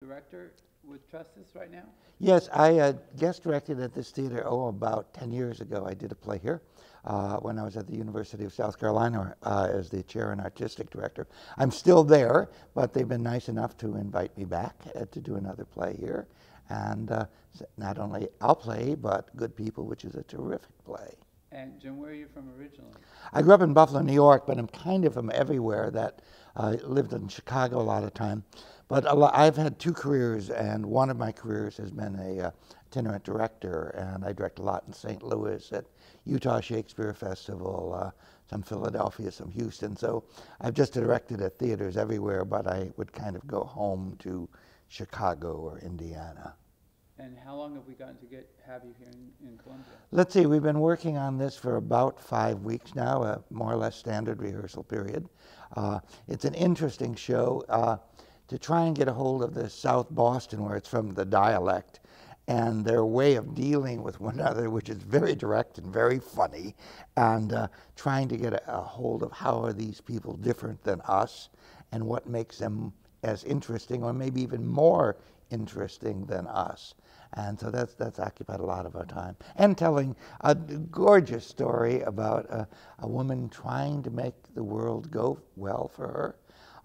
director with Trustus right now? Yes, I guest directed at this theater, about 10 years ago. I did a play here when I was at the University of South Carolina as the chair and artistic director. I'm still there, but they've been nice enough to invite me back to do another play here. And not only I'll play, but Good People, which is a terrific play. And Jim, where are you from originally? I grew up in Buffalo, New York, but I'm kind of from everywhere. That lived in Chicago a lot of time. But I've had two careers, and one of my careers has been a itinerant director, and I direct a lot in St. Louis at Utah Shakespeare Festival, some Philadelphia, some Houston. So I've just directed at theaters everywhere, but I would kind of go home to Chicago or Indiana. And how long have we gotten to have you here in Columbia? Let's see, we've been working on this for about 5 weeks now, a more or less standard rehearsal period. It's an interesting show to try and get a hold of the South Boston, where it's from, the dialect, and their way of dealing with one another, which is very direct and very funny, and trying to get a hold of how are these people different than us, and what makes them as interesting, or maybe even more interesting than us. And so that's occupied a lot of our time. And telling a gorgeous story about a woman trying to make the world go well for her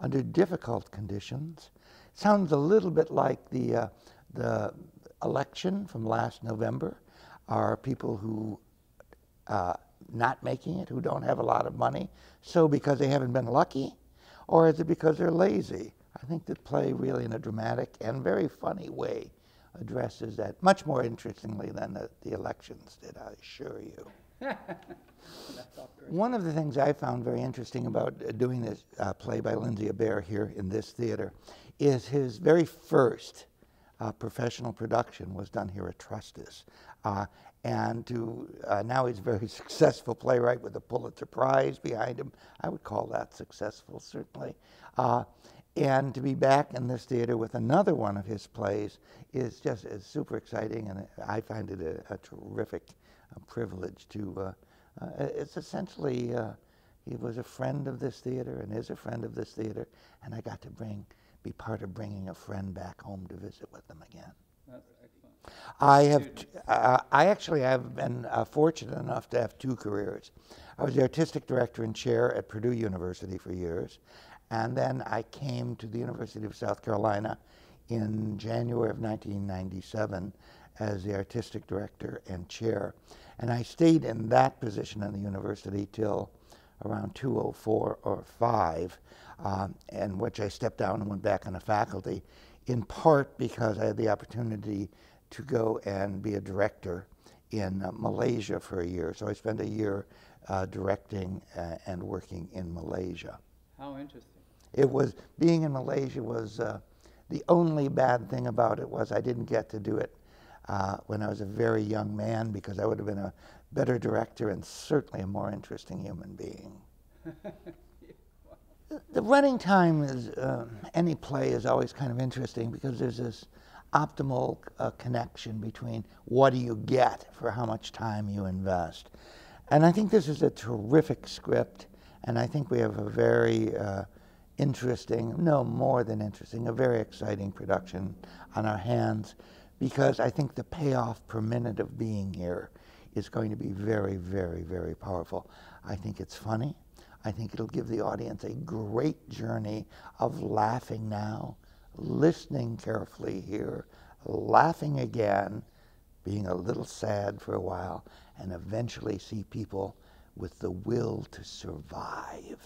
under difficult conditions. Sounds a little bit like the election from last November. Are people who not making it, who don't have a lot of money, so because they haven't been lucky, or is it because they're lazy? I think the play really, in a dramatic and very funny way, addresses that much more interestingly than the elections did, I assure you. One of the things I found very interesting about doing this play by Lindsay-Abaire here in this theater is his very first professional production was done here at Trustus. And now he's a very successful playwright with a Pulitzer Prize behind him. I would call that successful, certainly. And to be back in this theater with another one of his plays is just super exciting, and I find it a terrific privilege to, it's essentially, he was a friend of this theater and is a friend of this theater, and I got to be part of bringing a friend back home to visit with them again. That's excellent. I actually have been fortunate enough to have two careers. I was the artistic director and chair at Purdue University for years. And then I came to the University of South Carolina in January of 1997 as the artistic director and chair. And I stayed in that position in the university till around 2004 or 5, in which I stepped down and went back on the faculty, in part because I had the opportunity to go and be a director in Malaysia for a year. So I spent a year directing and working in Malaysia. How interesting. It was, being in Malaysia was, the only bad thing about it was I didn't get to do it when I was a very young man, because I would have been a better director and certainly a more interesting human being. The running time is, any play is always kind of interesting, because there's this optimal connection between what do you get for how much time you invest. And I think this is a terrific script, and I think we have a very interesting, no, more than interesting, a very exciting production on our hands, because I think the payoff per minute of being here is going to be very, very, very powerful. I think it's funny. I think it'll give the audience a great journey of laughing now, listening carefully here, laughing again, being a little sad for a while, and eventually see people with the will to survive.